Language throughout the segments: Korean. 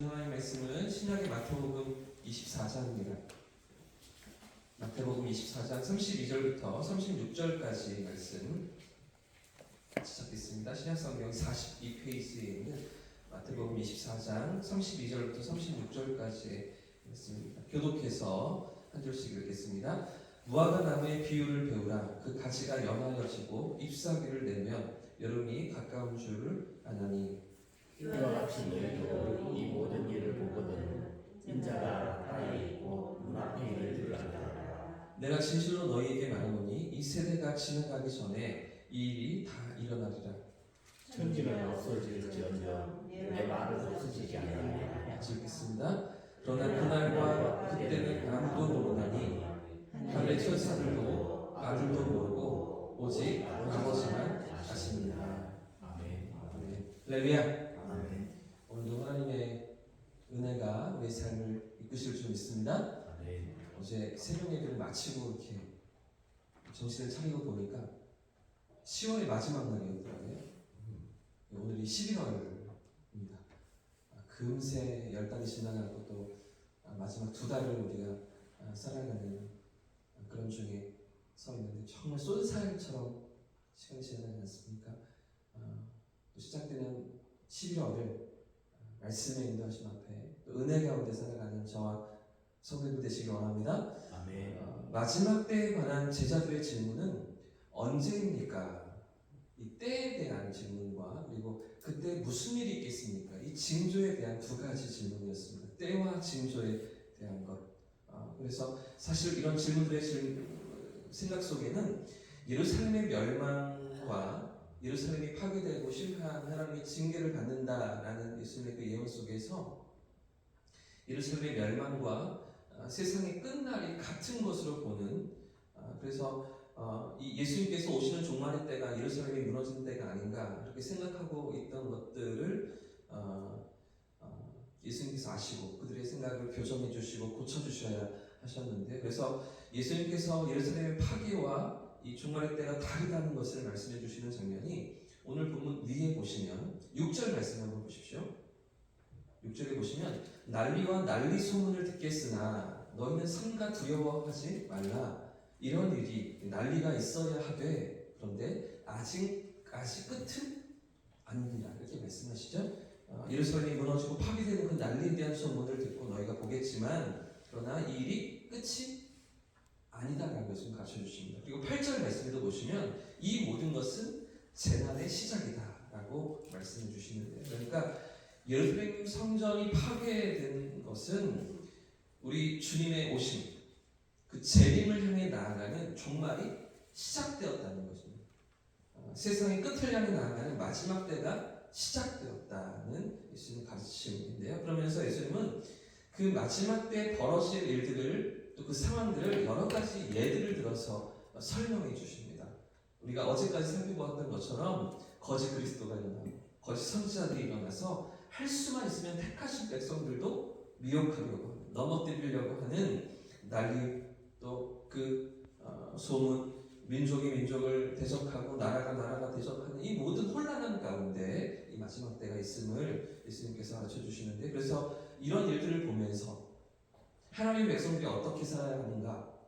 하나님의 말씀은 신약의 마태복음 24장입니다. 마태복음 24장 32절부터 36절까지 말씀 같이 찾겠습니다. 신약성경 42페이지에 있는 마태복음 24장 32절부터 36절까지의 말씀입니다. 교독해서 한 절씩 읽겠습니다. 무화과 나무의 비유를 배우라. 그 가지가 연하여지고 잎사귀를 내면 여름이 가까운 줄 아나니 이와 같이 너희도 이 모든 일을 보거든 인자가 가까이 있고 눈앞에 이를 안다. 내가 진실로 너희에게 말하노니 이 세대가 지나가기 전에 이 일이 다 일어나리라. 천지는 없어질지언정 내 말은 없어지지 않으리라. 같이 읽겠습니다. 그러나 그날과 그때는 아무도 모르나니 하늘의 천사들도 아들도 모르고 오직 아버지만 아십니다. 아멘. 할렐루야. 아멘. 오늘도 하나님의 은혜가 우리의 삶을 이끄실 줄 믿습니다. 아멘. 어제 새벽 예배를 마치고 이렇게 정신을 차리고 보니까 10월의 마지막 날이었더라고요. 오늘이 11월입니다. 금세 10달이 지나가고 또 마지막 2달을 우리가 살아가는 그런 중에 서 있는데 정말 쏜살처럼 시간이 지나가지 않습니까? 또 시작되는 11월을 말씀의 인도하심 앞에 또 은혜 가운데 살아가는 저와 성도들 되시길 원합니다. 아멘. 마지막 때에 관한 제자들의 질문은 언제입니까? 이 때에 대한 질문과 그리고 그때 무슨 일이 있겠습니까? 이 징조에 대한 두 가지 질문이었습니다. 때와 징조에 대한 것. 그래서 사실 이런 질문들의 생각 속에는 예루살렘의 멸망과 예루살렘이 파괴되고 심판 하나님의 징계를 받는다라는 예수님의 그 예언 속에서 예루살렘의 멸망과 세상의 끝날이 같은 것으로 보는 그래서 이 예수님께서 오시는 종말의 때가 예루살렘이 무너지는 때가 아닌가 이렇게 생각하고 있던 것들을 예수님께서 아시고 그들의 생각을 교정해 주시고 고쳐 주셔야 하셨는데 그래서 예수님께서 예루살렘의 파괴와 이 종말의 때가 다르다는 것을 말씀해 주시는 장면이 오늘 본문 위에 보시면 6절 말씀 한번 보십시오. 6절에 보시면 난리와 난리 소문을 듣겠으나 너희는 삼가 두려워하지 말라. 이런 일이 난리가 있어야 하되 그런데 아직까지 끝은 아니니라 이렇게 말씀하시죠. 예루살렘이 무너지고 파괴되는 그 난리에 대한 소문을 듣고 너희가 보겠지만 그러나 이 일이 끝이 아니다라고 좀 가르쳐 주십니다. 그리고 8절 말씀에도 보시면 이 모든 것은 재난의 시작이다라고 말씀해 주시는데요. 그러니까 예루살렘 성전이 파괴된 것은 우리 주님의 오심, 그 재림을 향해 나아가는 종말이 시작되었다는 것입니다. 세상의 끝을 향해 나아가는 마지막 때가 시작되었다는 예수님의 가르침인데요. 그러면서 예수님은 그 마지막 때 벌어질 일들을 또 그 상황들을 여러 가지 예들을 들어서 설명해 주십니다. 우리가 어제까지 살펴보았던 것처럼 거짓 그리스도가 일어나고 거짓 선지자들이 일어나서 할 수만 있으면 택하신 백성들도 미혹하려고 넘어뜨리려고 하는 난리 또 그 소문 민족이 민족을 대적하고 나라가 대적하는 이 모든 혼란한 가운데 이 마지막 때가 있음을 예수님께서 가르쳐 주시는데 그래서 이런 일들을 보면서 하나님의 백성들이 어떻게 살아야 하는가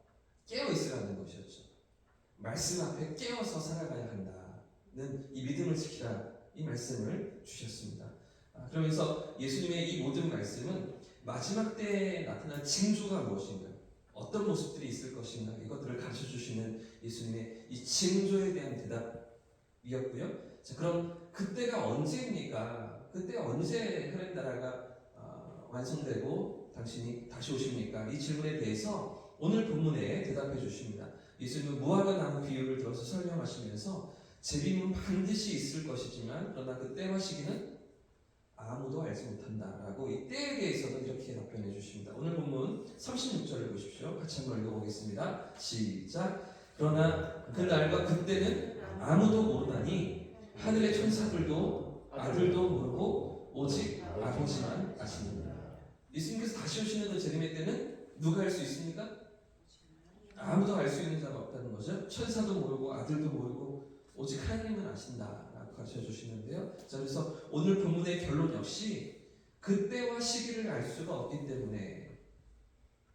깨어 있어야 하는 것이었죠. 말씀 앞에 깨어서 살아가야 한다는 이 믿음을 지키라 이 말씀을 주셨습니다. 그러면서 예수님의 이 모든 말씀은 마지막 때에 나타날 징조가 무엇인가 어떤 모습들이 있을 것인가 이것들을 가르쳐 주시는 예수님의 이 징조에 대한 대답이었고요. 자, 그럼 그때가 언제입니까? 그때 언제 하나님 나라가 완성되고 당신이 다시 오십니까? 이 질문에 대해서 오늘 본문에 대답해 주십니다. 예수님은 무화과 나무 비유를 들어서 설명하시면서 재림은 반드시 있을 것이지만 그러나 그 때와 시기는 아무도 알지 못한다라고 이 때에 대해서는 이렇게 답변해 주십니다. 오늘 본문 36절을 보십시오. 같이 한번 읽어보겠습니다. 시작. 그러나 그 날과 그때는 아무도 모르나니 하늘의 천사들도 아들도 모르고 오직 아버지만 아십니다. 예수님께서 다시 오시는 그 재림의 때는 누가 알 수 있습니까? 아무도 알 수 있는 자가 없다는 거죠. 천사도 모르고 아들도 모르고 오직 하나님은 아신다라고 가르쳐 주시는데요. 자, 그래서 오늘 본문의 결론 역시 그때와 시기를 알 수가 없기 때문에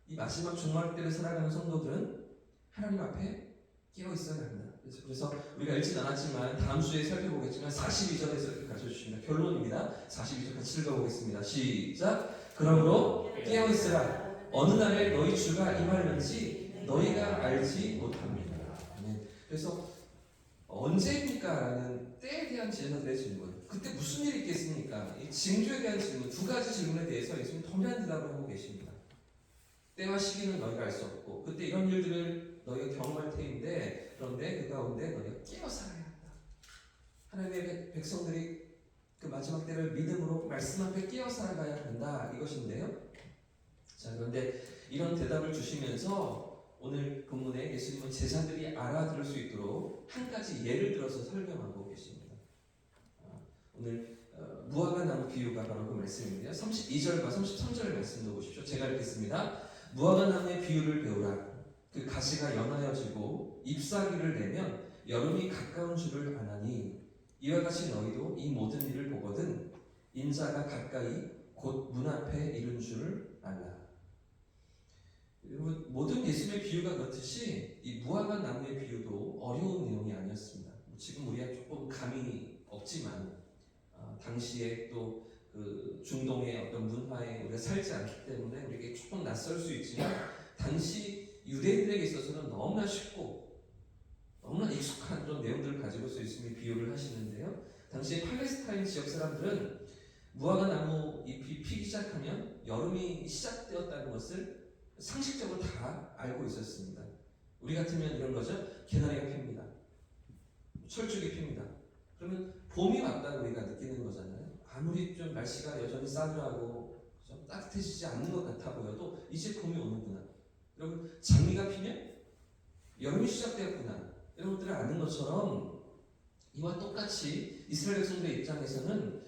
이 마지막 종말 때를 살아가는 성도들은 하나님 앞에 깨어 있어야 합니다. 그래서 우리가 읽진 않았지만 다음 주에 살펴보겠지만 42절에서 이렇게 가르쳐 주십니다. 결론입니다. 42절 같이 읽어보겠습니다. 시작. 그러므로 깨어 있으라. 어느 날에 너희 주가 임하는지 너희가 알지 못합니다. 아멘. 그래서 언제입니까? 라는 때에 대한 제자들의 질문. 그때 무슨 일이 있겠습니까? 이 징조에 대한 질문, 두 가지 질문에 대해서 예수님 동일한 대답을 하고 계십니다. 때와 시기는 너희가 알 수 없고 그때 이런 일들을 너희가 경험할 테인데 그런데 그 가운데 너희가 깨어 살아야 한다. 하나님의 백성들이 그 마지막 때를 믿음으로 말씀 앞에 깨어 살아가야 한다. 이것인데요. 자, 그런데 이런 대답을 주시면서 오늘 본문에 예수님은 제자들이 알아들을 수 있도록 한 가지 예를 들어서 설명하고 계십니다. 오늘 무화과 나무 비유가 바로 그 말씀인데요. 32절과 33절 말씀도 보십시오. 제가 읽겠습니다. 무화과 나무의 비유를 배우라. 그 가시가 연하여지고 잎사귀를 내면 여름이 가까운 줄을 아나니 이와 같이 너희도 이 모든 일을 보거든 인자가 가까이 곧 문 앞에 이른 줄을 알라. 모든 예수님의 비유가 그렇듯이 이 무화과 나무의 비유도 어려운 내용이 아니었습니다. 지금 우리가 조금 감이 없지만 당시에 또 그 중동의 어떤 문화에 우리가 살지 않기 때문에 우리에게 조금 낯설 수 있지만 당시 유대인들에게 있어서는 너무나 쉽고 너무나 익숙한 그런 내용들을 가지고서 예수님이 비유를 하시는데요. 당시 팔레스타인 지역 사람들은 무화과 나무 잎이 피기 시작하면 여름이 시작되었다는 것을 상식적으로 다 알고 있었습니다. 우리 같으면 이런 거죠. 개나리가 핍니다. 철쭉이 핍니다. 그러면 봄이 왔다고 우리가 느끼는 거잖아요. 아무리 좀 날씨가 여전히 싸늘하고 좀 따뜻해지지 않는 것 같아 보여도 이제 봄이 오는구나. 여러분 장미가 피면 여름이 시작되었구나. 이런 것들을 아는 것처럼 이와 똑같이 이스라엘 백성들의 입장에서는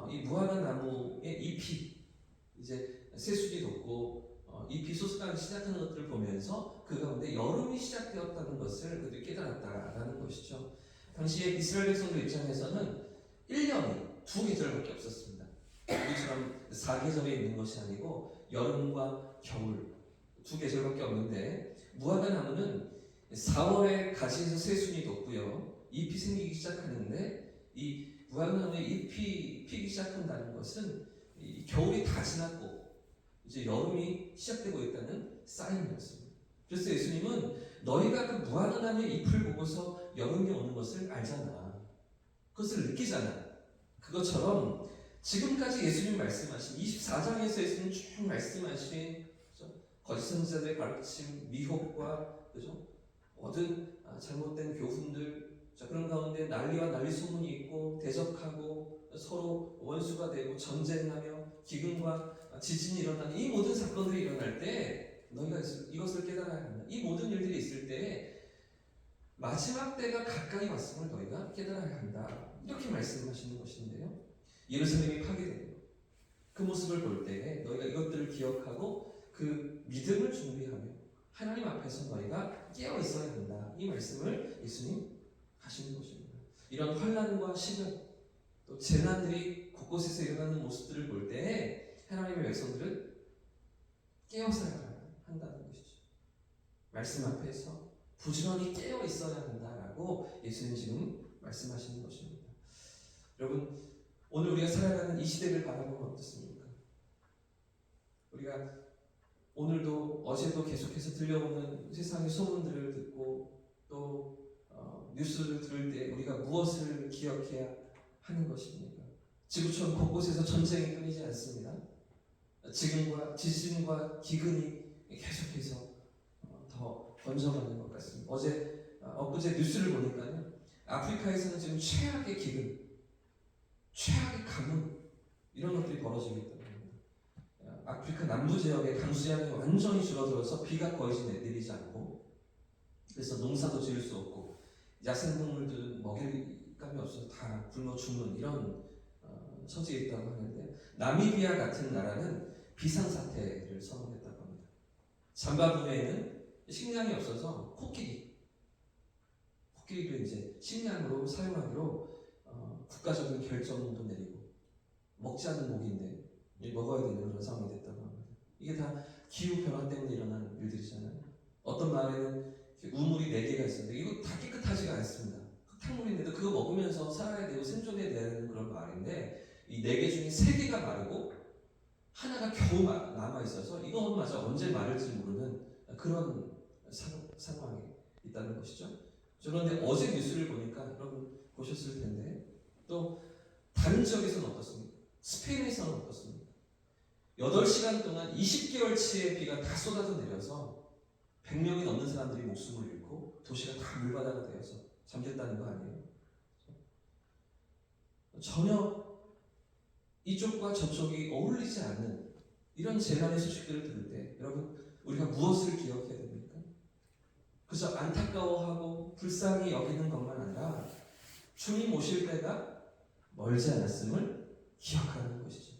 이 무화과 나무의 잎이 이제 새순이 돋고 잎이 솟아나기 시작하는 것들을 보면서 그 가운데 여름이 시작되었다는 것을 그들이 깨달았다라는 것이죠. 당시에 이스라엘 백성들 입장에서는 1년이 두 계절밖에 없었습니다. 우리처럼 4계절에 있는 것이 아니고 여름과 겨울 두 계절밖에 없는데 무화과 나무는 4월에 가지에서 새순이 돋고요. 잎이 생기기 시작하는데 이 무화과 나무의 잎이 피기 시작한다는 것은 이 겨울이 다 지났고 이제 여름이 시작되고 있다는 사인이었습니다. 그래서 예수님은 너희가 그 무화과 나무의 잎을 보고서 여름이 오는 것을 알잖아. 그것을 느끼잖아. 그것처럼 지금까지 예수님 말씀하신 24장에서 예수님 쭉 말씀하신 거짓 선지자들의 가르침, 미혹과 그죠? 모든 잘못된 교훈들 그런 가운데 난리와 난리 소문이 있고 대적하고 서로 원수가 되고 전쟁하며 기근과 지진이 일어나는 이 모든 사건들이 일어날 때 너희가 이것을 깨달아야 한다. 이 모든 일들이 있을 때 마지막 때가 가까이 왔음을 너희가 깨달아야 한다. 이렇게 말씀하시는 것인데요. 예루살렘이 파괴되고 그 모습을 볼 때 너희가 이것들을 기억하고 그 믿음을 준비하며 하나님 앞에서 너희가 깨어 있어야 한다. 이 말씀을 예수님 하시는 것입니다. 이런 환난과 시련 또 재난들이 곳곳에서 일어나는 모습들을 볼 때 하나님의 백성들은 깨어 살아야 한다는 것이죠. 말씀 앞에서 부지런히 깨어 있어야 한다라고 예수님 지금 말씀하시는 것입니다. 여러분 오늘 우리가 살아가는 이 시대를 바라보면 어떻습니까? 우리가 오늘도 어제도 계속해서 들려오는 세상의 소문들을 듣고 또 뉴스를 들을 때 우리가 무엇을 기억해야 하는 것입니까? 지구촌 곳곳에서 전쟁이 끊이지 않습니다. 지진과 기근이 계속해서 더 번져가는 것 같습니다. 엊그제 뉴스를 보니까요. 아프리카에서는 지금 최악의 기근, 최악의 가뭄 이런 것들이 벌어지고 있다고 합니다. 아프리카 남부 지역의 강수량이 완전히 줄어들어서 비가 거의 내리지 않고 그래서 농사도 지을 수 없고 야생동물들은 먹일 감이 없어서 다 굶어 죽는 이런 처지에 있다고 하는데 나미비아 같은 나라는 비상사태를 선언했다고 합니다. 잠바부에는 식량이 없어서 코끼리를 이제 식량으로 사용하기로 국가적인 결정도 내리고 먹지 않는 목인데 먹어야 되는 그런 상황이 됐다고 합니다. 이게 다 기후 변화 때문에 일어난 일들이잖아요. 어떤 마을에는 우물이 4개가 있었는데 이거 다 깨끗하지가 않습니다. 흙탕물인데도 그거 먹으면서 살아야 되고 생존해야 되는 그런 마을인데 이 4개 중에 3개가 마르고 하나가 겨우 남아 있어서 이것마저 언제 마를지 모르는 그런 상황이 있다는 것이죠. 그런데 어제 뉴스를 보니까 여러분 보셨을 텐데 또 다른 지역에서는 어떻습니까? 스페인에서는 어떻습니까? 8시간 동안 20개월치의 비가 다 쏟아져 내려서 100명이 넘는 사람들이 목숨을 잃고 도시가 다 물바다가 되어서 잠겼다는 거 아니에요? 전혀 이쪽과 저쪽이 어울리지 않는 이런 재난의 소식들을 들을 때 여러분 우리가 무엇을 기억해야 됩니까? 그저 안타까워하고 불쌍히 여기는 것만 아니라 주님 오실 때가 멀지 않았음을 기억하는 것이죠.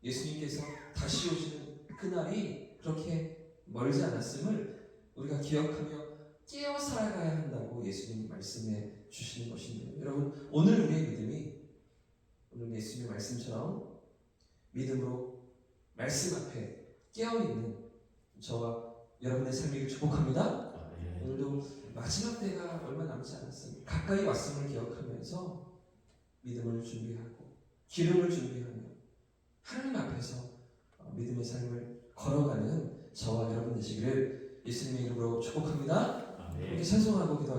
예수님께서 다시 오시는 그날이 그렇게 멀지 않았음을 우리가 기억하며 깨어 살아가야 한다고 예수님이 말씀해 주시는 것인데요. 여러분 오늘 우리의 믿음이 오늘 예수님의 말씀처럼 믿음으로 말씀 앞에 깨어있는 저와 여러분의 삶이길 축복합니다. 오늘도 마지막 때가 얼마 남지 않았습니다. 가까이 왔음을 기억하면서 믿음을 준비하고 기름을 준비하며 하나님 앞에서 믿음의 삶을 걸어가는 저와 여러분 되시기를 예수님의 이름으로 축복합니다. 이렇게 찬송하고 기도하겠습니다.